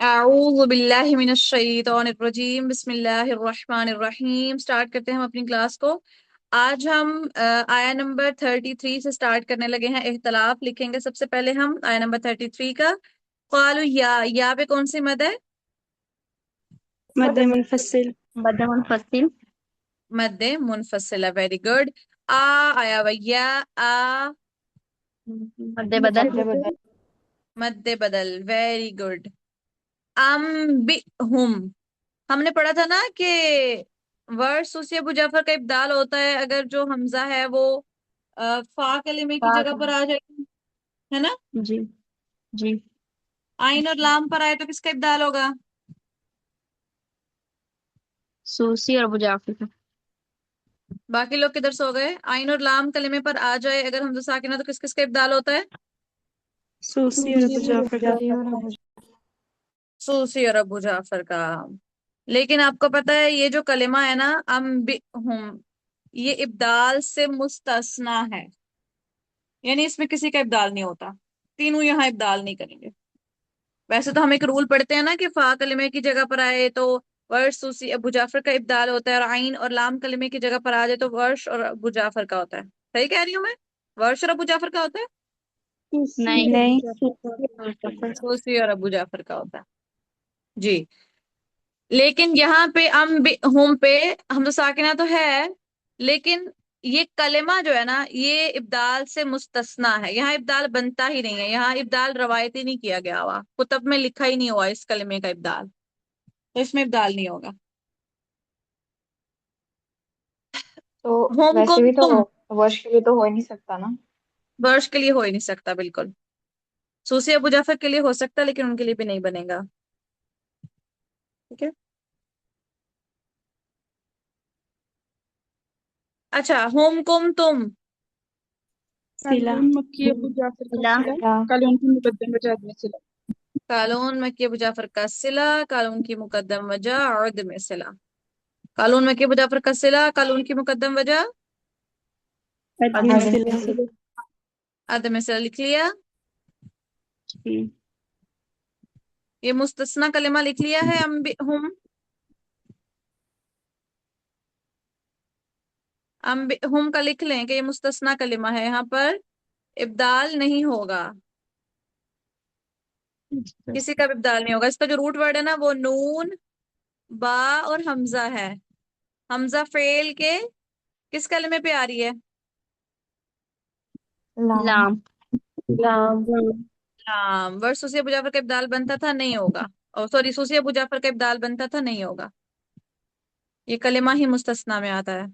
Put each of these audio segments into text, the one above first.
अऊज़ु बिल्लाहि मिनश शैतानिर रजीम बिस्मिल्लाहिर रहमानिर रहीम। स्टार्ट करते हैं हम अपनी क्लास को। आज हम आया नंबर 33 से स्टार्ट करने लगे हैं। इख्तलाफ लिखेंगे सबसे पहले हम आया नंबर 33 का। क़ालू या पे कौन सी मद है? मद मुनफसिल। मद मुनफसिल। मद मुनफसिला। Very good. आ आया भैया। आ मद बदल। मद बदल। Very good. अम बि हुम। हमने पढ़ा था ना कि वर्ड सूसी अबू जाफर का इब्दाल होता है अगर जो हमजा है वो फा कलिमे की जगह पर आ जाए, है ना। जी जी। आइन और लाम पर आए तो किसका इब्दाल होगा? सूसी और अबू जाफर का। बाकी लोग किधर सो गए? आइन और लाम कलिमे पर आ जाए अगर हमजा साकिना तो किस किसका इब्दाल होता है? सूसी और अबू जाफर का। सूसी और अबू जाफर का। लेकिन आपको पता है ये जो कलिमा है ना अम बि हुम, ये इब्दाल से मुस्तस्ना है, यानी इसमें किसी का इब्दाल नहीं होता। तीनों यहाँ इब्दाल नहीं करेंगे। वैसे तो हम एक रूल पढ़ते हैं ना कि फा कलिमे की जगह पर आए तो वर्ष सूसी अबू जाफर का इब्दाल होता है, और आइन और लाम कलिमे की जगह पर आ जाए तो वर्ष और अबू जाफर का होता है। सही कह रही हूँ मैं? वर्ष और अबू जाफर का होता है। नहीं। नहीं। सूसी और अबू जाफर का होता है जी। लेकिन यहाँ पे हुम पे हम तो साकिना तो है, लेकिन ये कलेमा जो है ना ये इब्दाल से मुस्तस्ना है। यहाँ इब्दाल बनता ही नहीं है, यहाँ इब्दाल रवायती नहीं किया गया हुआ, कुतब में लिखा ही नहीं हुआ इस कलेमे का इब्दाल, तो इसमें इब्दाल नहीं होगा। तो होम वैसे कुम भी तो तुम वर्ष के लिए तो हो ही नहीं सकता ना। वर्ष के लिए हो ही नहीं सकता, बिल्कुल। सूसी अबू जाफर के लिए हो सकता लेकिन उनके लिए भी नहीं बनेगा। ठीक है। अच्छा, होम कुम तुम। सिला। कानून मक्की अबू जाफर का सिला। सिला। या कानून की मुकद्दम वजाद में सिला। कालून मक्की अबू जाफर का सिला, कालून की मुकद्दम वजह अर्द में सिला। कालून मक्की अबू जाफर का सिला, कालून की मुकद्दम वजह अदमी आदमी सिला। से अर्द में सिला। लिख लिया। जी। ये मुस्तस्ना कलिमा लिख लिया है। हुम हुम का लिख लें कि ये मुस्तस्ना कलिमा है, यहाँ पर इब्दाल नहीं होगा, किसी का भी इब्दाल नहीं होगा। इसका जो रूट वर्ड है ना वो नून बा और हमजा है। हमजा फेल के किस कलमे पे आ रही है? लाम। लाम। लाम। लाम। वर्ड सूसी अबू जाफर का इब्दाल बनता था, नहीं होगा। और सॉरी, सूसी अबू जाफर का इब्दाल बनता था, नहीं होगा। ये कलिमा ही मुस्तस्ना में आता है।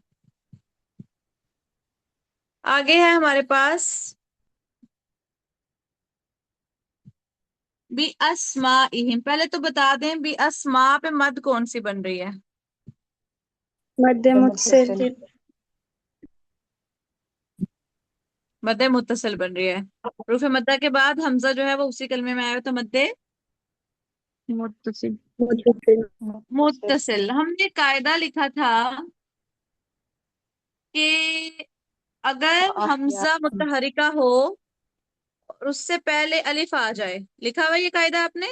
आगे है हमारे पास बी अस्मा इहिम। पहले तो बता दें बी अस्मा पे मद कौन सी बन रही है? मद मुत्सिल। मुत्तसिल। मद मुत्तसिल बन रही है। रूफ मद्दा के बाद हमजा जो है वो उसी कलमे में आया, तो मद मुत्तसिल। मुत्तसिल। मुत्तसिल। मुत्तसिल। हमने कायदा लिखा था कि अगर आखिया। हमजा मुतहरिका हो और उससे पहले अलिफ आ जाए, लिखा हुआ ये कायदा आपने?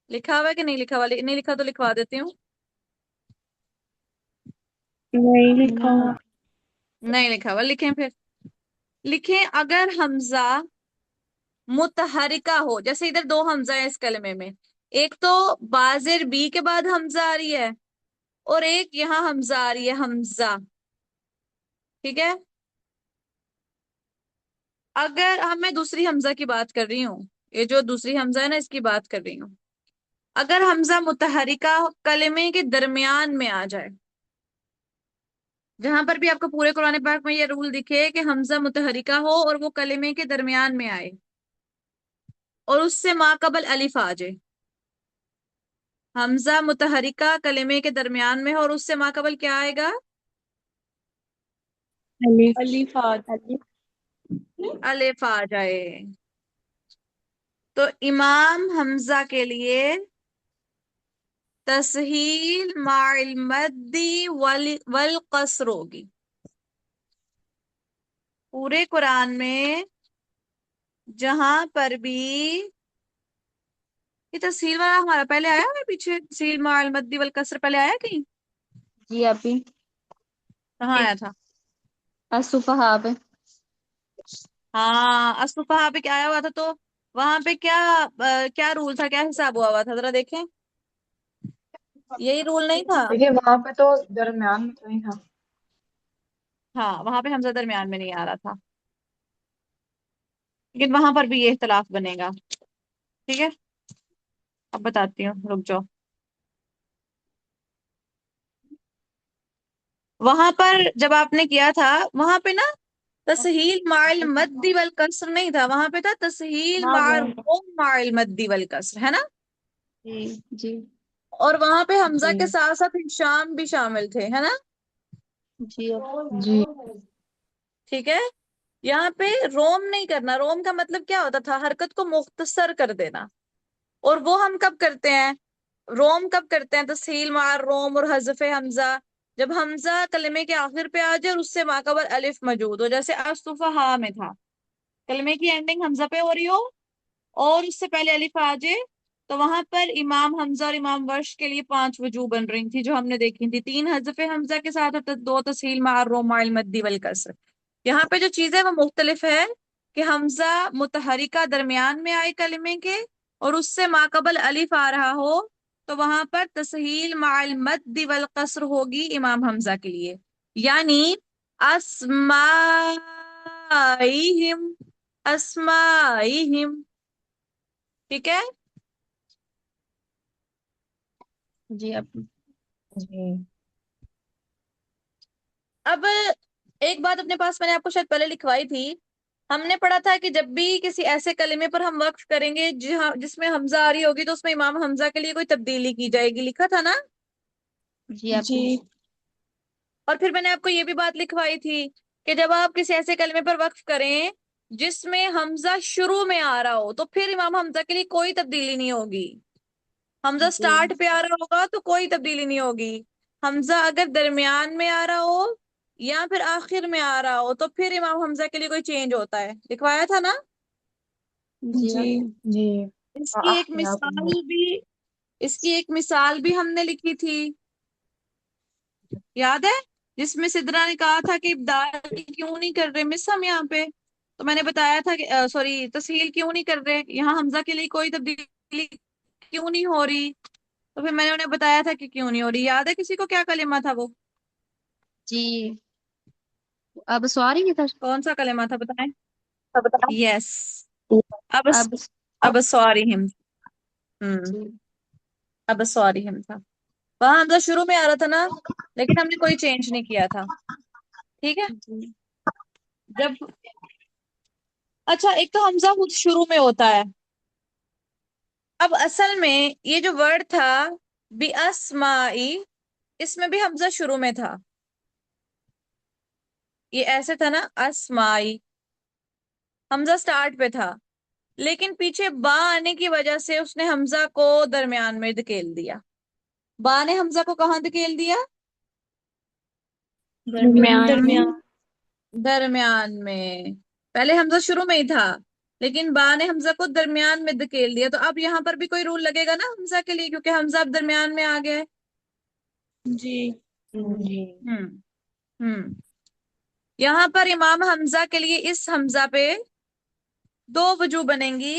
लिखा हुआ है कि नहीं लिखा हुआ? नहीं लिखा तो लिखवा देती हूँ। नहीं लिखा हुआ। नहीं लिखा हुआ, लिखें फिर। लिखें अगर हमजा मुतहरिका हो, जैसे इधर दो हमजा है इस कलमे में, एक तो बाजिर बी के बाद हमजा आ रही है और एक यहाँ हमजा आ रही है, हमजा। ठीक है। अगर मैं दूसरी हमजा की बात कर रही हूँ, ये जो दूसरी हमजा है ना इसकी बात कर रही हूँ। अगर हमजा मुतहरिका कलमे के दरमियान में आ जाए, जहां पर भी आपको पूरे कुरान पाक में ये रूल दिखे कि हमजा मुतहरिका हो और वो कलिमे के दरमियान में आए और उससे माकबल अलिफ आ जाए। हमजा मुतहरिका कलिमे के दरमियान में हो और उससे माकबल क्या आएगा? अलिफ। अलीफात। अलिफ आ जाए। तो इमाम हमजा के लिए तस्हील माइल मद्दी वल कसर होगी। पूरे कुरान में जहां पर भी ये तस्हील वाला हमारा पहले आया है, पीछे तस्हील माल मद्दी वल कसर पहले आया कहीं? जी अभी कहाँ आया था? असुफहा पे। हाँ, असुफहा पे क्या आया हुआ था? तो वहां पे क्या रूल था, क्या हिसाब हुआ था, जरा देखें। यही रूल नहीं था? देखिए वहां पे तो दरमियान में तो नहीं था। हाँ, वहां पे हमजा दरमियान में नहीं आ रहा था, लेकिन वहां पर भी ये इख्तलाफ बनेगा। ठीक है, अब बताती हूँ, रुक जाओ। वहां पर जब आपने किया था, वहां पे ना तस्हील माइल मद्दी वल कसर नहीं था, वहां पे था तस्हील मार रोम माइल मद्दी वल कसर, है ना? जी जी और वहां पे हमजा के जी साथ साथ हिशाम भी शामिल थे, है ना? जी जी ठीक है, यहाँ पे रोम नहीं करना। रोम का मतलब क्या होता था? हरकत को मुख्तसर कर देना। और वो हम कब करते हैं? रोम कब करते हैं? तस्हील मार रोम और हज़फ़े हमजा, जब हमजा कलमे के आखिर पे आ जाए और उससे माकबर अलिफ मौजूद हो, जैसे असुफहा में था, कलमे की एंडिंग हमजा पे हो रही हो और उससे पहले अलिफ आ जाए, तो वहां पर इमाम हमजा और इमाम वर्श के लिए पांच वजू बन रही थी, जो हमने देखी थी। तीन हज़फ़े हमजा के साथ और दो तस्हील मार रोम माइल मद्दी वल कसर। यहाँ पे जो चीज है वो मुख्तलिफ है कि हमजा मुतहरिका दरमियान में आए कलमे के और उससे माकबल अलिफ आ रहा हो, तो वहां पर तस्हील माल मद्दी वल कसर होगी इमाम हमजा के लिए। यानी अस्माइहिम, अस्माइहिम। ठीक है, जी अभी जी अब एक बात अपने पास मैंने आपको शायद पहले लिखवाई थी। हमने पढ़ा था कि जब भी किसी ऐसे कलिमे पर हम वक्फ करेंगे जहाँ जिसमें हमजा आ रही होगी, तो उसमें इमाम हमजा के लिए कोई तब्दीली की जाएगी, लिखा था ना? जी जी। अभी और फिर मैंने आपको ये भी बात लिखवाई थी कि जब आप किसी ऐसे कलिमे पर वक्फ करें जिसमें हमजा शुरू में आ रहा हो, तो फिर इमाम हमजा के लिए कोई तब्दीली नहीं होगी। हमजा जी स्टार्ट पे आ रहा होगा तो कोई तब्दीली नहीं होगी। हमजा अगर दरमियान में आ रहा हो या फिर आखिर में आ रहा हो, तो फिर इमाम हमजा के लिए कोई चेंज होता है, लिखवाया था ना? जी जी। अभी जी इसकी एक अख्तियार मिसाल भी इसकी एक मिसाल भी हमने लिखी थी, याद है? जिसमें सिद्रा ने कहा था कि इब्दाल क्यों नहीं कर रहे मिस हम यहाँ पे। तो मैंने बताया था कि सॉरी, तस्हील क्यों नहीं कर रहे यहाँ, हमजा के लिए कोई तब्दीली क्यों नहीं हो रही? तो फिर मैंने उन्हें बताया था कि क्यों नहीं हो रही। याद है किसी को क्या कलेमा था वो? जी अब सवारी की तरफ। कौन सा कलेमा था, बताएं। अब बताओ। यस, अब अब अब सॉरी हिम। हम्म, जी अब सॉरी हिम था। वहां हमजा शुरू में आ रहा था ना, लेकिन हमने कोई चेंज नहीं किया था। ठीक है, जी जब अच्छा, एक तो हमजा खुद शुरू में होता है। अब असल में ये जो वर्ड था बी अस्माई, इसमें भी हमजा शुरू में था। ये ऐसे था ना, अस्माई, हमजा स्टार्ट पे था, लेकिन पीछे बा आने की वजह से उसने हमजा को दरमियान में धकेल दिया। बा ने हमजा को कहाँ धकेल दिया? दरमियान दरमियान में। में। दरमियान में। पहले हमजा शुरू में ही था, लेकिन बा ने हमजा को दरमियान में धकेल दिया। तो अब यहाँ पर भी कोई रूल लगेगा ना हमजा के लिए, क्योंकि हमजा अब दरमियान में आ गया है। जी। जी हम्म हम्म यहाँ पर इमाम हमजा के लिए इस हमजा पे दो वजू बनेंगी।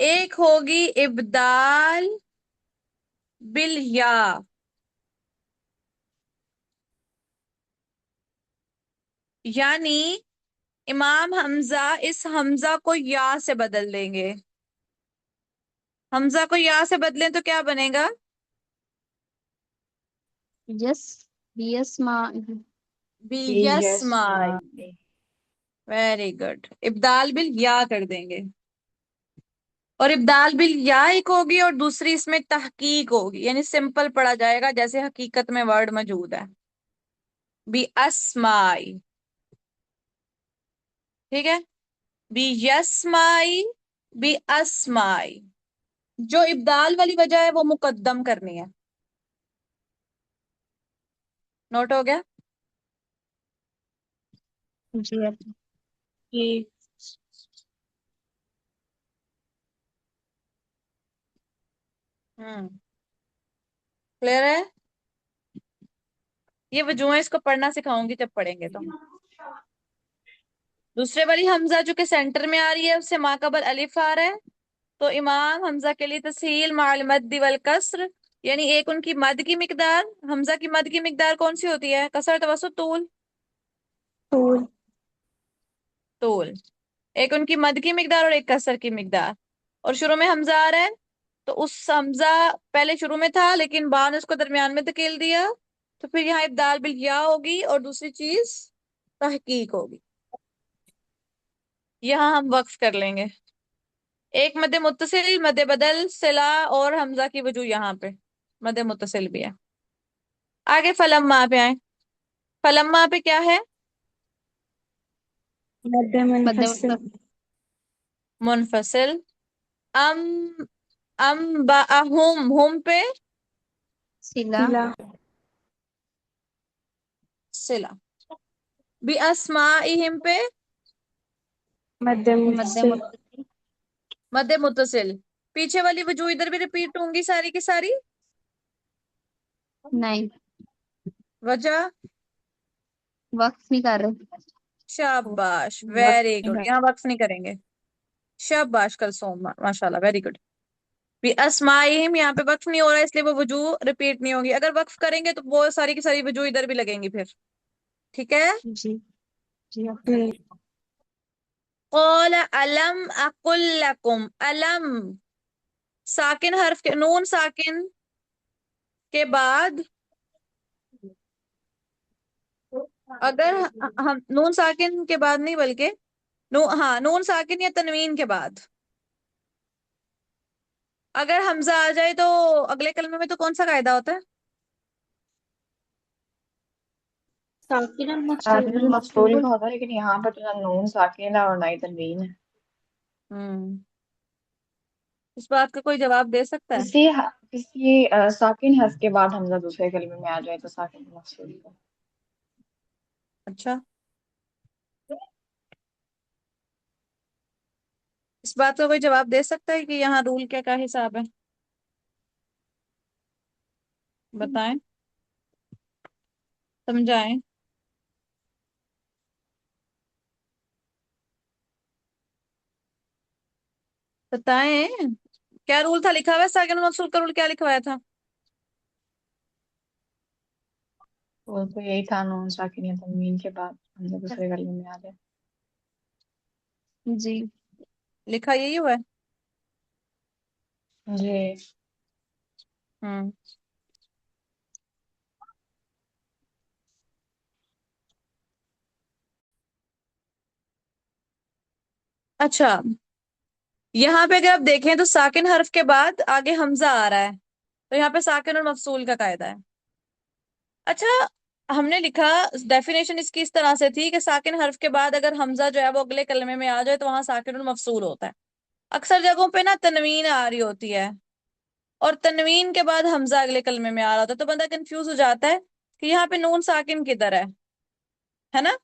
एक होगी इब्दाल बिल या, यानी इमाम हमजा इस हमजा को या से बदल देंगे। हमजा को या से बदलें तो क्या बनेगा? यस यस मा। बी यस यस्माई। वेरी गुड, इब्दाल बिल या कर देंगे। और इब्दाल बिल या एक होगी और दूसरी इसमें तहकीक होगी, यानी सिंपल पढ़ा जाएगा जैसे हकीकत में वर्ड मौजूद है, बी अस्माई। ठीक है, बी यस्माई, बी अस्माई। जो इब्दाल वाली वजह है वो मुकद्दम करनी है। नोट हो गया? जी अभी जी। क्लियर है? ये वजूहें इसको पढ़ना सिखाऊंगी जब पढ़ेंगे तो। दूसरे वाली हमजा जो कि सेंटर में आ रही है उससे माकबल अलिफ आ रहा है, तो इमाम हमजा के लिए तस्हील माल मद्दी वल कसर, यानी एक उनकी मद की मिकदार, हमजा की मद की मिकदार कौन सी होती है? कसर, तवसुत, तूल? तूल। तूल। एक उनकी मद की मिकदार और एक कसर की मिकदार। और शुरू में हमजा आ रहा है, तो उस हमजा पहले शुरू में था लेकिन बाद ने उसको दरमियान में धकेल दिया, तो फिर यहाँ इब्दाल बिल या होगी और दूसरी चीज तहकीक होगी। यहाँ हम वक्फ कर लेंगे। एक मद मुत्तसिल, मद बदल, सिला और हमजा की वजू यहाँ पे मद मुत्तसिल भी है। आगे फलम्मा पे आए। फलम्मा पे क्या है? मद मुनफसिल। मुनफसिल। अम अम हुम पे सिला। सिला। सिला। बी अस्माइहिम पे मद मध्य मुनफसिल। मुत्तसिल। मद मुत्तसिल। पीछे वाली वजू इधर भी रिपीट होंगी सारी की सारी। नहीं, वजह? वक्त नहीं कर रहे। शाबाश, वक्त वेरी नहीं गुड। कर यहाँ वक्फ नहीं करेंगे। शाबाश कलसूम, माशाल्लाह, वेरी गुड। भी अस्माइहिम यहाँ पे वक्फ नहीं हो रहा है इसलिए वो वजू रिपीट नहीं होगी। अगर वक्फ करेंगे तो वो सारी की सारी वजू इधर भी लगेंगी फिर। ठीक है। जी। जी हम्म। कौल अलम अकुल लकुम। अलम साकिन हर्फ के, नून साकिन के बाद अगर हम नून साकिन के बाद नहीं बल्कि हाँ, नून साकिन या तनवीन के बाद अगर हमजा आ जाए तो अगले कलमे में तो कौन सा कायदा होता है? साकिन और साकिन मफूल मफूल। का होता है, लेकिन यहाँ पर तो ना नून साकिन है और ना ही तनवीन है। हम्म। इस बात का कोई जवाब दे सकता है? किसी साकिन हर्फ के बाद हमजा दूसरे कलमे में आ जाए तो साकिन मफूल का। अच्छा, इस बात का कोई जवाब दे सकता है कि यहाँ रूल क्या क्या हिसाब है? बताएं, समझाएं। बताएं, क्या रूल था लिखा हुआ है? साकिन और मकसूर का रूल क्या लिखवाया था? वो तो यही था, नून साकिन या तनवीन के बाद हमजा दूसरे कलमे में आ जाए। जी। लिखा यही हुआ है। जी। हम्म। अच्छा, यहाँ पे अगर आप देखें तो साकिन हर्फ के बाद आगे हमजा आ रहा है, तो यहाँ पे साकिन और मफसूल का कायदा है। अच्छा, हमने लिखा, डेफिनेशन इसकी इस तरह से थी कि साकिन हर्फ के बाद अगर हमजा जो है वो अगले कलमे में आ जाए तो वहां साकिन और मफसूल होता है। अक्सर जगहों पे ना तनवीन आ रही होती है और तनवीन के बाद हमजा अगले कलमे में आ रहा होता है, तो बंदा कंफ्यूज हो जाता है कि यहाँ पे नून साकिन किधर है ना?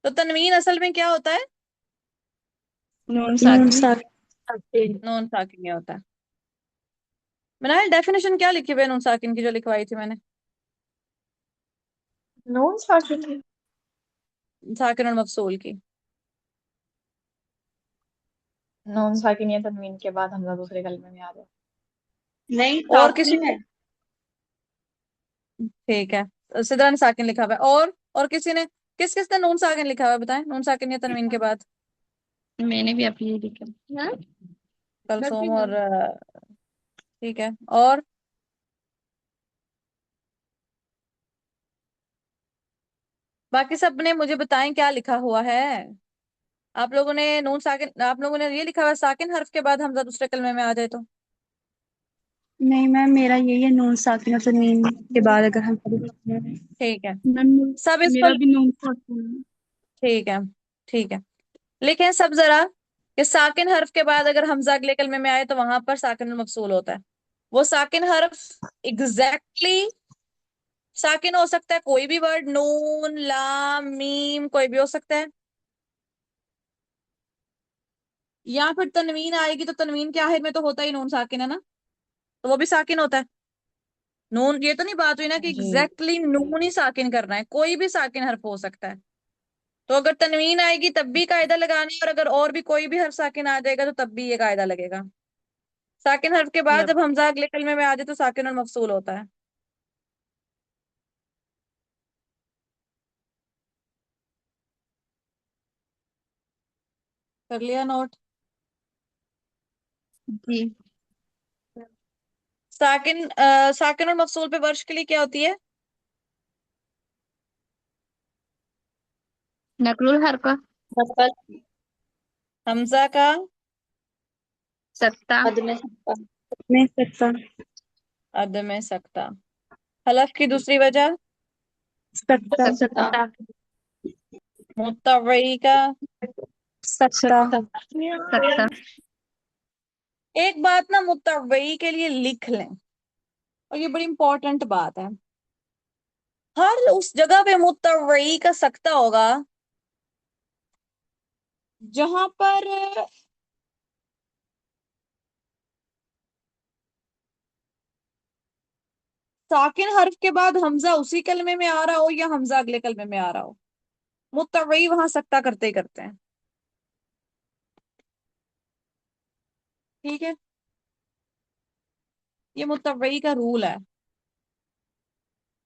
तो तनवीन असल में क्या होता है? नून नून साकिन। साकिन। नून साकिन ही होता है। मैंने डेफिनेशन क्या लिखी हुई है नून साकिन की जो लिखवाई थी मैंने? नून साकिन। साकिन और मफसूल की। नून साकिन या तनवीन के बाद हमजा दूसरे कलमे में आ जाए। नहीं, और काफी किसी है। ने? ठीक है, सिद्रा ने साकिन लिखा हुआ है। और किसी ने, किस किस ने नून साकिन लिखा हुआ है? बताएं, नून साकिन या तनवीन के बाद। मैंने भी अपनी लिखा। हाँ? कलसूम और ठीक है। और बाकी सब ने मुझे बताएं क्या लिखा हुआ है। आप लोगों ने नून साकिन, आप लोगों ने ये लिखा हुआ है साकिन हर्फ के बाद हमजा दूसरे कलमे में आ जाए तो? नहीं मैम, मेरा यही है, नून साकिन और तनवीन के बाद अगर हम ठीक है, मैम सब इसको। मेरा भी नून साकिन है। ठीक है, ठीक है, लिखें सब जरा कि साकिन हर्फ के बाद अगर हमजा अगले कलमे में आए तो वहां पर साकिन मकसूल होता है। वो साकिन हर्फ एग्जैक्टली साकिन हो सकता है कोई भी वर्ड, नून लाम मीम कोई भी हो सकता है, या फिर तनवीन आएगी तो तनवीन के आखिर में तो होता ही नून साकिन है ना। तो वो भी साकिन होता है। नून, ये तो नहीं बात हुई ना कि जी एग्जैक्टली नून ही साकिन करना है, कोई भी साकिन हर्फ हो सकता है। तो अगर तनवीन आएगी तब भी कायदा लगाना है, और अगर और भी कोई भी हर्फ साकिन आ जाएगा तो तब भी ये कायदा लगेगा। साकिन हर्फ के बाद यप। जब हमजा अगले कलमे में आ जाए तो साकिन और मफसूल होता है। कर लिया नोट? जी। साकिन और मफसूल पे वर्श के लिए क्या होती है? नकलुल हरका। नकल हमजा का सत्ता। हद में सकता मैं सकता। अदम सकता। हलफ की दूसरी वजह? सकता। सकता सत्ता। मुत्तवई का? सकता। सकता सत्ता। एक बात ना मुत्तवई के लिए लिख लें, और ये बड़ी इंपॉर्टेंट बात है। हर उस जगह पे मुत्तवई का सकता होगा जहां पर साकिन हर्फ के बाद हमजा उसी कलमे में आ रहा हो या हमजा अगले कलमे में आ रहा हो, मुत्तवई वहां सकता करते ही करते हैं। ठीक है, ये मुत्तवई का रूल है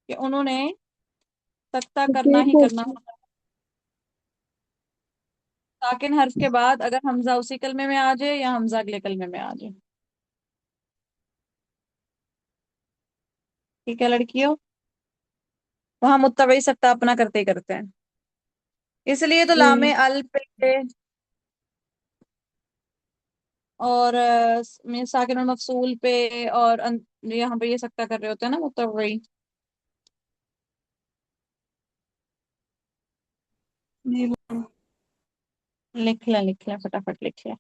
कि उन्होंने सकता करना ही करना होता है। साकिन हर्फ के बाद अगर हमजा उसी कलमे में आ जाए या हमजा अगले कलमे में आ जाए। ठीक है लड़कियों, वहां मुत्तवई सकता अपना करते ही करते हैं। इसलिए तो लामे अल पे और साकिन और मफसूल पे और यहाँ पे ये सकता कर रहे होते हैं ना मुत्तवई। लिख लें फटाफट लिख लें।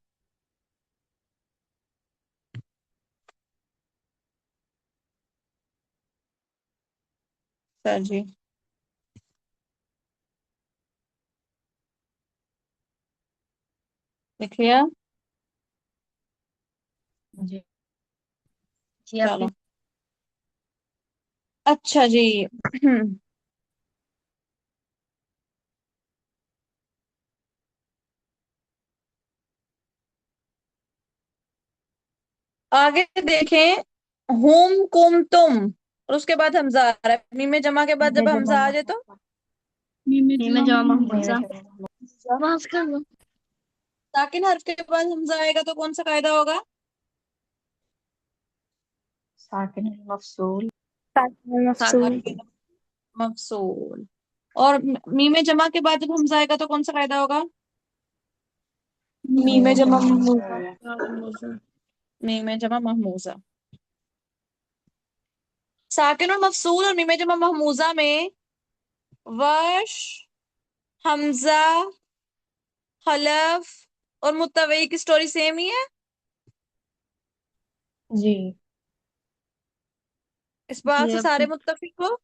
सर जी, लिख लिया? जी जी आपने। चलो, अच्छा जी। आगे देखें, हुम कुम तुम, और उसके बाद हमजा आ रहा है। मीम में जमा के बाद जब मैं हमजा आ जमा जाए तो मीम जमा मेरे महमूजा। जमा माफ कर लो। साकिन हर्फ के बाद हमजा आएगा तो कौन सा कायदा होगा? साकिन मफसूल मफसूल। साकिन मफसूल। और मीम में जमा के बाद जब हमजा आएगा तो कौन सा कायदा होगा? मीम मेरे जमा जमा महमूजा। महमूजा मीम में जमा महमूजा। साकिन और मफसूल और मीम में जमा महमूजा में वर्श, हमजा, खलफ और मुत्तवई की स्टोरी सेम ही है। जी इस बात जी से सारे आपने। मुत्तफिक हो?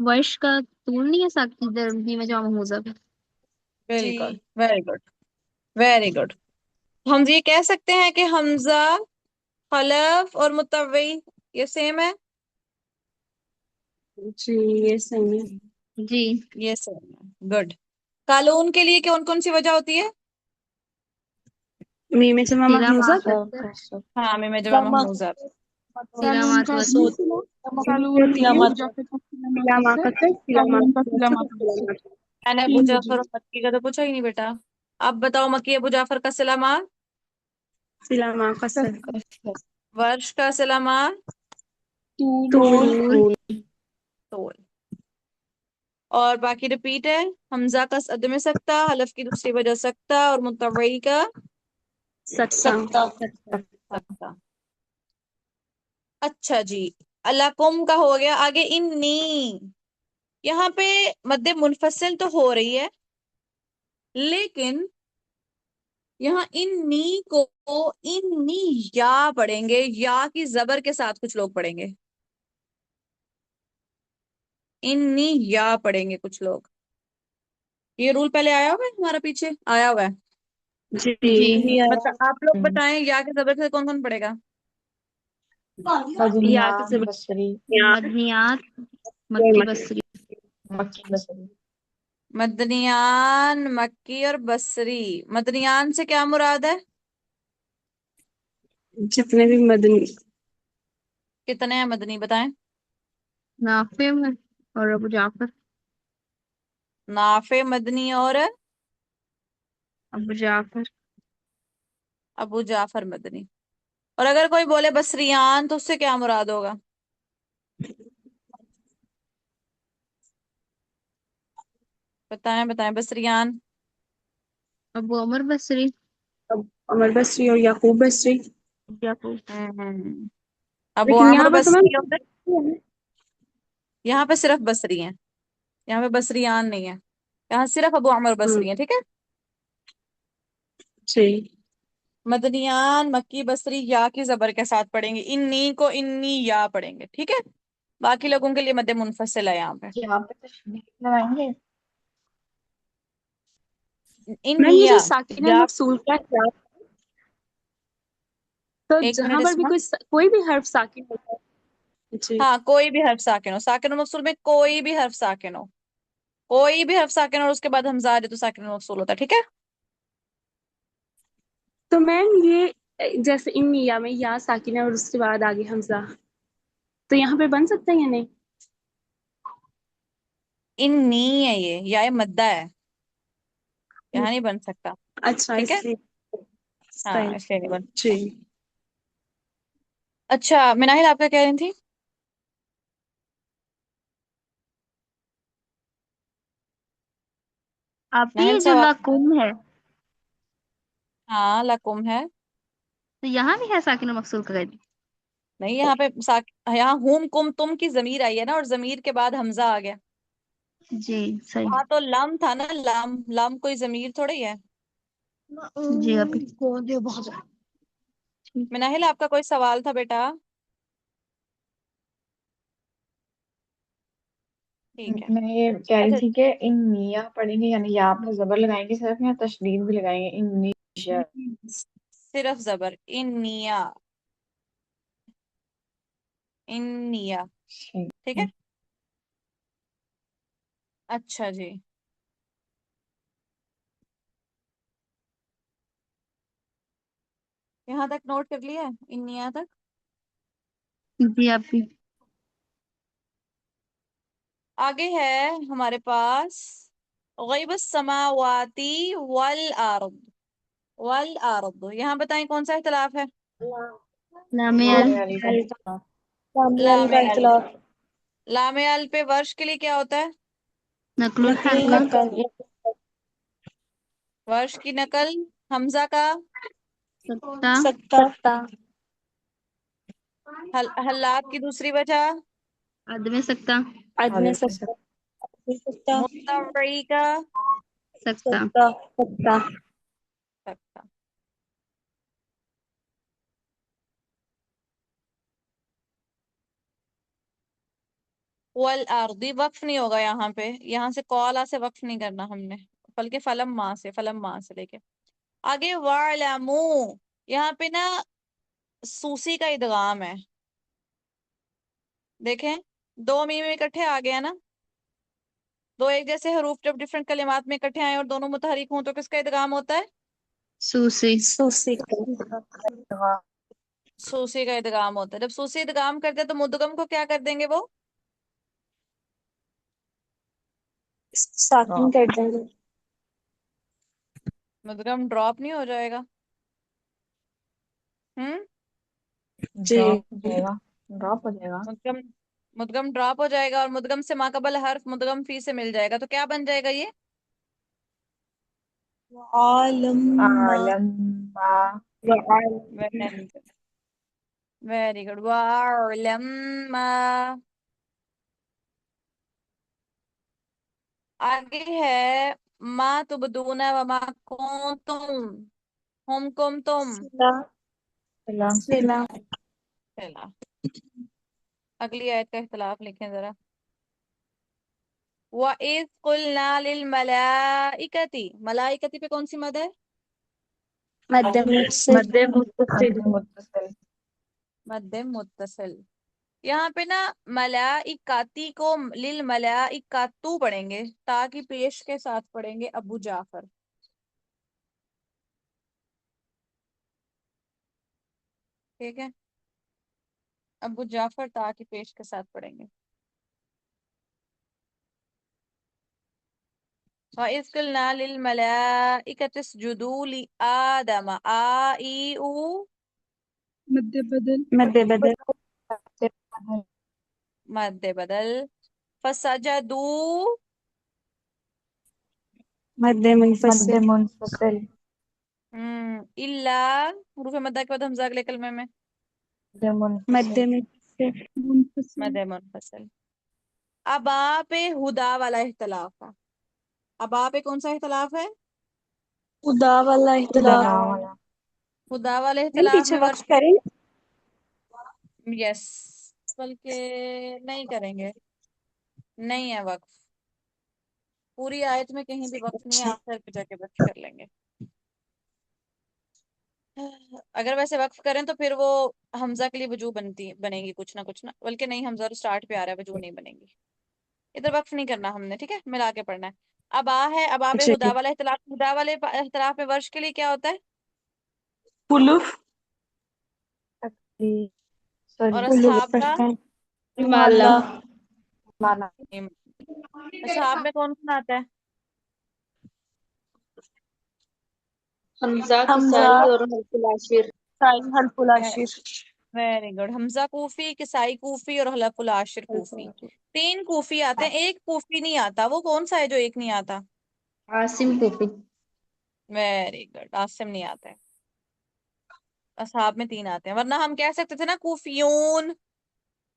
वर्ष का तूल नहीं है साकी इधर मीम जमा महमूजा पे। बिल्कुल, वेरी गुड, वेरी गुड। हम ये कह सकते हैं कि हमजा, खलफ और मुत्तवई ये सेम है। जी ये सही है। जी। ये सेम है, गुड। कानून के लिए कौन कौन सी वजह होती है? मीम जमा सिला महमूजा। माकसर। कसर हाँ, में जमा महमूजा। सिला कानून का मातवसर। सोच कानून होती है। अबू जाफर का सिला सिलामा माकत है, सिला कानून का माकत है, सिलामा सिला माकत। मैंने अबू तीन जाफर वजह और मक्की का तो पूछा ही नहीं बेटा। अब बताओ, मक्की अबू जाफर का सिलामार? सिला माकत है। कसर वर्ष का सिलामार? तूल तूल। तूल। फूल तोल। और बाकी रिपीट है। हमजा का सद में सकता, हलफ की दूसरी वजह सकता, और मुतवई का सकता। सकता सत्ता। सकता सकता। अच्छा जी, अलकुम का हो गया। आगे इन्नी, यहाँ पे मद्दे मुनफसिल तो हो रही है, लेकिन यहाँ इन्नी को इन्नी या पढ़ेंगे, या की जबर के साथ कुछ लोग पढ़ेंगे। इन्नी या पढ़ेंगे कुछ लोग। ये रूल पहले आया हुआ है, हमारा पीछे आया हुआ है। जी। जी। आप लोग हम्म, बताएं, या के जबर से कौन कौन पढ़ेगा? या के मदनियान सब बसरी मदनियात, मक्की बसरी। मक्की बसरी। मदनियान, मक्की और बसरी। मदनियान से क्या मुराद है? जितने भी मदनी। कितने हैं मदनी, बताएं। नाफे में और अबू जाफर। नाफे मदनी और अबू जाफर। अबू जाफर मदनी। और अगर कोई बोले बसरियान तो उससे क्या मुराद होगा? बताएं बताएं, बसरियान। अबू अमर बसरी। अब अमर बसरी और याकूब बसरी। याकूब। अबू लेकिन अमर यहाँ पर तो बसरी और मैम। यहाँ पे सिर्फ बसरी हैं। यहाँ पे बसरियान नहीं है। यहाँ सिर्फ अबू अमर हम्म। बसरी है, ठीक है। जी। मदनियान, मक्की, बसरी या की जबर के साथ पढ़ेंगे। इन्नी को इन्नी या पढ़ेंगे, ठीक है। बाकी लोगों के लिए मद्दे मुनफसिल है यहाँ पे। यहाँ पे तशदीद लगाएंगे। मैम ये जो इन्निया साकिन है या। मकसूर का क्या? तो एक मिनट जहां पर भी इसमें। कोई भी हर्फ साकिन होता है। जी। हाँ, कोई भी हर्फ साकिन हो, साकिन और मकसूल में कोई भी हर्फ साकिन हो। कोई भी हर्फ साकिन और उसके बाद हमजा आ जाए तो साकिन और मकसूल होता है, ठीक है। तो मैम ये जैसे इन मिया में या साकिन है और उसके बाद आगे हमजा, तो यहाँ पे बन सकता है या नहीं? इन्नी है ये, या ये मद्दा है। यहाँ नहीं बन सकता। अच्छा ठीक है। इसलिए। हाँ, सही। इसलिए नहीं बन जी। सकता। अच्छा, मिनाहिल आप क्या कह रही थी? आप नाहिल ये जो सवाल। लाकुम है, हाँ, लकुम है। तो यहाँ भी है साकिन और मकसूर का कैद? नहीं, यहाँ पे यहाँ हुम कुम तुम की जमीर आई है ना, और जमीर के बाद हमजा आ गया। जी सही। वहां तो लम था ना, लम लम कोई जमीर थोड़ी है। जी अभी कौन दे बहुत। मिनाहिल आपका कोई सवाल था बेटा? ठीक है। मैं ये कह रही अच्छा, थी कि इन मिया पढ़ेंगे यानी या पे जबर लगाएंगे सिर्फ, या तशदीद भी लगाएंगे इन मिया। सिर्फ जबर इन्निया। इन्निया। ठीक ठीक है। है। अच्छा जी। यहाँ तक नोट कर लिया है, इन्निया तक। जी अभी। आगे है हमारे पास गैब समावाती वल आरद। वल आरद, यहाँ बताएं कौन सा इख्तिलाफ है? लामियल। लामे अली का इख्तिलाफ। लामे अल। लामे अल पे वर्ष के लिए क्या होता है? नकलुल हक। वर्ष की नकल। हमजा का। सत्ता। सत्ता। हल्लात की दूसरी वजह। आदमी सकता। आदमी आदमी से। सत्ता। मुस्तवरी का। सकता। सत्ता। सत्ता। सकता। वल अर्दी वक्फ नहीं होगा यहाँ पे, यहाँ से कौला से वक्फ नहीं करना हमने, बल्कि फलम माँ से, फलम माँ से लेके आगे वालमू। यहाँ पे ना सूसी का इदगाम है। देखें, दो मीम इकट्ठे आ गया ना। दो एक जैसे हरूफ जब डिफरेंट कलिमात में इकट्ठे आए और दोनों मुतहरिक हों तो किसका इदगाम होता है? सूसी। सूसी। सूसी का इदगाम होता है। जब सूसी इदगाम करते हैं तो मुदगम को क्या कर देंगे वो? साकिन कर देंगे। मुदगम ड्रॉप नहीं हो जाएगा? हम्म। जी। ड्रॉप हो जाएगा। ड्रॉप हो जाएगा। मुदगम मुदगम ड्रॉप हो जाएगा और मुदगम से माकबल हर्फ मुदगम फी से मिल जाएगा, तो क्या बन जाएगा ये? आलम्मा। आलम बा। Very good. वेरी गुड, वालम्मा। आगे है मा तुबदूना व मा कुंतुम। हुम कुम तुम। सिला। सिला। सिला। चला, अगली आयत का इख्तिलाफ लिखें जरा। व इज़ कुलना लिल मलाइकती, मलाइकती पे कौन सी मद है? मध्य मुत्तसिल। मध्य मुत्तसिल। मध्यम मुत्तसिल। यहाँ पे ना मलाइकाती को लिल मलाइकातू पढ़ेंगे, ताकि पेश के साथ पढ़ेंगे अबू जाफर। ठीक है, अबू जाफर ताकि पेश के साथ पढ़ेंगे। वइज़ क़ुलना लिल मलाइकति इसजुदू लि आदम आ ई ऊ मध्य बदल। मध्य बदल। मध्य बदल। फसजदू मध्य मुनफसिल। मध्य मुनफसिल। इल्ला हुरूफ मद्दा के बाद हमजा अगले कलमे में मध्य मुनफसिल। मध्य मुनफसिल। मुनफसिल। मध्य मुनफसिल। अबा पे हुदा वाला इख्तलाफ है। अबा पे कौन सा इख्तलाफ है? खुदा वाला खुदा इख्तिलाफ। वाला। हुदा वाले नहीं, इख्तलाफ पीछे में वक्त वर्ष करें। यस, बल्कि नहीं करेंगे, नहीं है वक्फ। पूरी आयत में कहीं भी वक्फ नहीं है, अच्छा। आखिर पे जाके वक्फ कर लेंगे। अगर वैसे वक्फ करें तो फिर वो हमजा के लिए वजू बनेगी कुछ ना, बल्कि नहीं, हमजा तो स्टार्ट पे आ रहा है, वजू नहीं बनेगी। इधर वक्फ नहीं करना हमने, ठीक है, मिला के पढ़ना है। अब आ है, अब आप जी। हुदा वाला इख्तिलाफ, हुदा वाले इख्तिलाफ में वर्ष के लिए क्या होता है? उलूफ। तकदीर। सॉरी। और उलूफ असहाब का? पढ़ते हैं। माला। माला। माला। इम- असहाब में कौन कौन आता है? हमजा, किसाई और हल्फुल आशिर। किसाई, हल्फुल आशिर। Very good. हमजा कूफी, किसाई कूफी और हलफुल आशिर कूफी। 3 कूफी आते हैं, एक कूफी नहीं आता। वो कौन सा है जो एक नहीं आता? आसिम कूफी। वेरी गुड, आसिम नहीं आता है। असहाब में 3 आते हैं, वरना हम कह सकते थे ना कूफियून।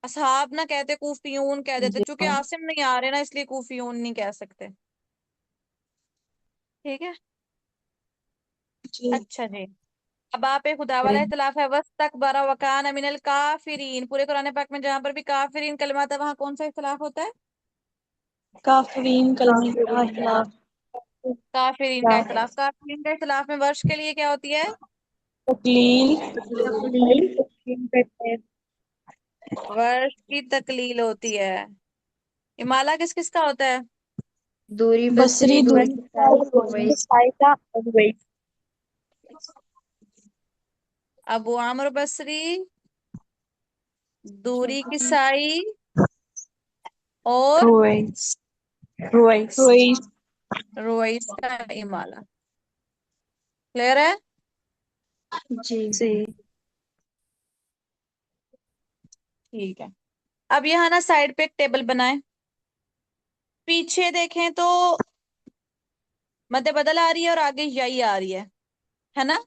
असहाब ना कहते, कूफियून कह देते, जी। चूंकि आसिम नहीं आ रहे ना, इसलिए कूफियून नहीं कह सकते। ठीक है, जी। अच्छा जी। अब आप एक खुदा वाला इख्तिलाफ है, वस्तकबरा वकान मिनल काफिरीन। पूरे कुरान पाक में जहां पर भी काफिरीन कलमा था, वहां कौन सा इख्तिलाफ होता है? काफरीन कलमे का इख्तिलाफ। काफिरीन का इख्तिलाफ। काफिरीन का इख्तिलाफ में वर्ष के लिए क्या होती है? तकलील। तकलील। वर्ष की तकलील होती है। इमाला किस किस का होता है? दूरी बसरी, बसरी, दूरी दूरी किसाई, उवैस। किसाई का और वही। अबू आमर बसरी, दूरी किसाई और रुवैस। रुवैस। रुवैस का इमाला। क्लियर है? जी। जी। ठीक है, अब यहाँ ना साइड पे एक टेबल बनाए। पीछे देखें तो मध्य बदल आ रही है और आगे यही आ रही है ना?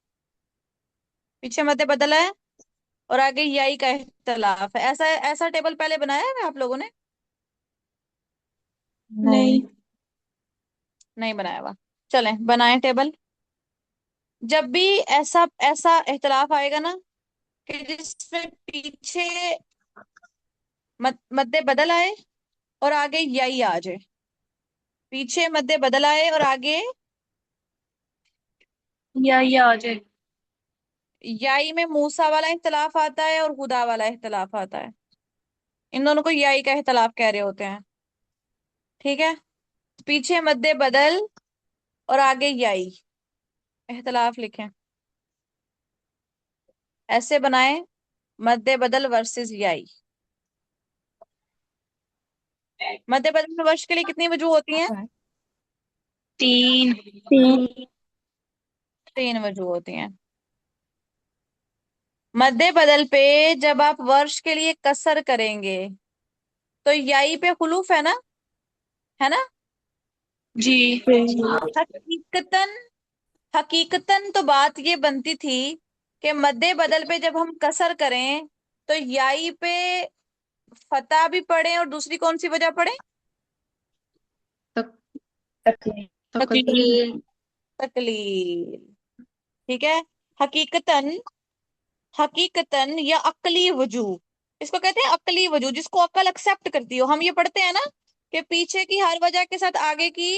पीछे मध्य बदल है और आगे यही का इख्तिलाफ है। ऐसा ऐसा टेबल पहले बनाया है आप लोगों ने? नहीं। नहीं बनाया हुआ। चलें बनाए टेबल। जब भी ऐसा ऐसा इख्तिलाफ आएगा ना कि जिसमें पीछे मध्य बदल आए और आगे यही आ जाए, पीछे मध्य बदल आए और आगे ये आ जाए। याई में मूसा वाला इख्तिलाफ आता है और हुदा वाला इख्तिलाफ आता है। इन दोनों को याई का इख्तिलाफ कह रहे होते हैं। ठीक है, पीछे मध्य बदल और आगे याई, इख्तिलाफ लिखें। ऐसे बनाए, मध्य बदल वर्सेस याई। मध्य बदल में वर्ष के लिए कितनी वजूह होती हैं? 3। 3 वजूह होती हैं। मध्य बदल पे जब आप वर्ष के लिए कसर करेंगे तो याई पे खुलूफ है ना? जी। हकीकतन, हकीकतन तो बात ये बनती थी कि मध्य बदल पे जब हम कसर करें तो याई पे फतह भी पढ़े और दूसरी कौन सी वजह पढ़े? तक, तकलीर। तकलील। तकलील। ठीक है, हकीकतन, हकीकतन या अकली वजूह, इसको कहते हैं अकली वजूह, जिसको अकल एक्सेप्ट करती हो। हम ये पढ़ते हैं ना कि पीछे की हर वजह के साथ आगे की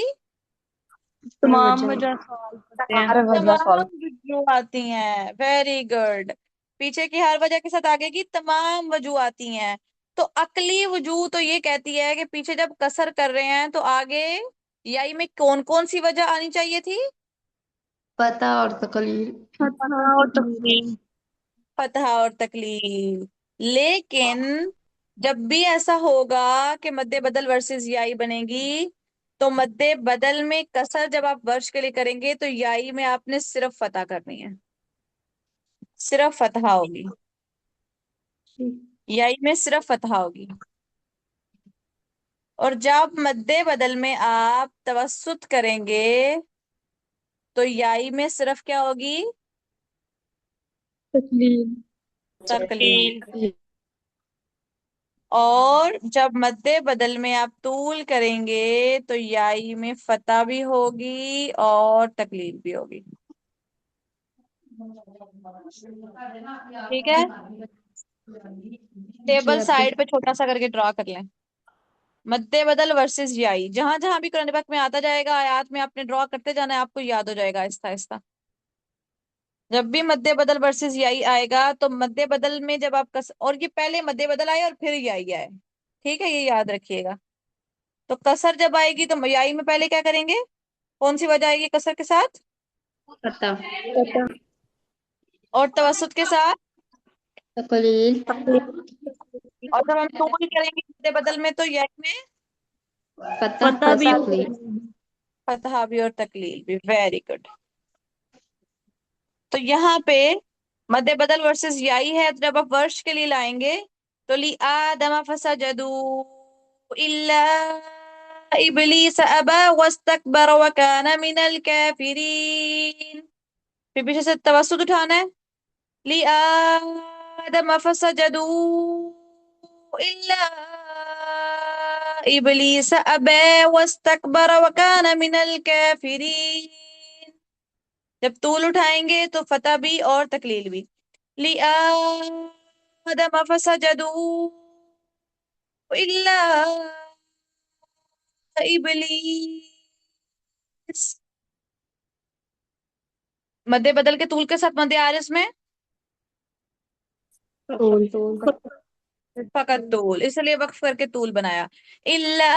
तमाम वजह सवाल करते हैं। हर वजह सॉल्व। तमाम वजूह आती हैं, वेरी गुड। पीछे की हर वजह के साथ आगे की तमाम वजूह आती हैं। तो अकली वजूह तो ये कहती है कि पीछे जब कसर कर रहे हैं तो आगे याई में कौन कौन सी वजह आनी चाहिए थी? पता और तकलील। फतहा और तकलील। फतहा और तकलील। लेकिन जब भी ऐसा होगा कि मद्दे बदल वर्सेस याई बनेगी, तो मद्दे बदल में कसर जब आप वर्ष के लिए करेंगे तो याई में आपने सिर्फ फतह करनी है, सिर्फ फतहा होगी। याई में सिर्फ फतहा होगी। और जब मद्दे बदल में आप तवस्सुत करेंगे तो याई में सिर्फ क्या होगी? तकलील। तकलील। और जब मद्दे बदल में आप तूल करेंगे तो याई में फतह भी होगी और तकलील भी होगी। ठीक है, टेबल साइड पे छोटा सा करके ड्रा कर लें। मद्दे बदल वर्सेस याई, जहां जहां भी कुरान पाक में आता जाएगा आयात में आपने ड्रॉ करते जाना है, आपको याद हो जाएगा आहिस्ता आहिस्ता। जब भी मद्दे बदल वर्सेस याई आएगा तो मद्दे बदल में जब आप और ये पहले मद्दे बदल आए और फिर याई आए, ठीक है, ये याद रखिएगा। तो कसर जब आएगी तो याई में पहले क्या करेंगे? कौन सी वजह आएगी कसर के साथ? पता। फतहा और तवसुत के साथ? तकलील। और जब हम तूल करेंगे मद्दे बदल में तो याई में पता फतहा प्लस भी तकलील। फतहा भी और तकलील भी। Very good. तो यहाँ पे मद्दे बदल वर्सेस याई है, तो जब आप वर्ष के लिए लाएंगे तो ली आदम फसजदू इल्ला इबलीस अबा वस्तकबर व काना मिनल काफिरीन। फिर पीछे से तवस्सुत उठाना है। ली आदम फसजदू इल्ला इबलीस अबा वस्तकबर व काना मिनल काफिरीन। जब तूल उठाएंगे तो फतह भी और तकलील भी। ली आदम फसजदू इल्ला इबलीस। मद्दे बदल के तूल के साथ मद्दे आरिस में तूल। फकत तूल, इसलिए वक्फ करके तूल बनाया। इल्ला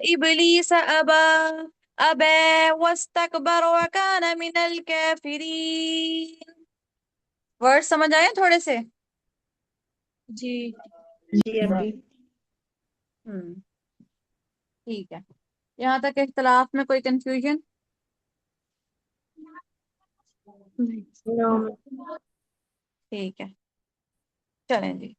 इबलीस अबा अबे वस्तकबर व काना मिनल काफिरीन। वर्ड समझ आए थोड़े से? जी। जी अभी। हम्म, ठीक है। यहाँ तक इख्तलाफ में कोई कंफ्यूजन? नहीं। ठीक है, चलें जी।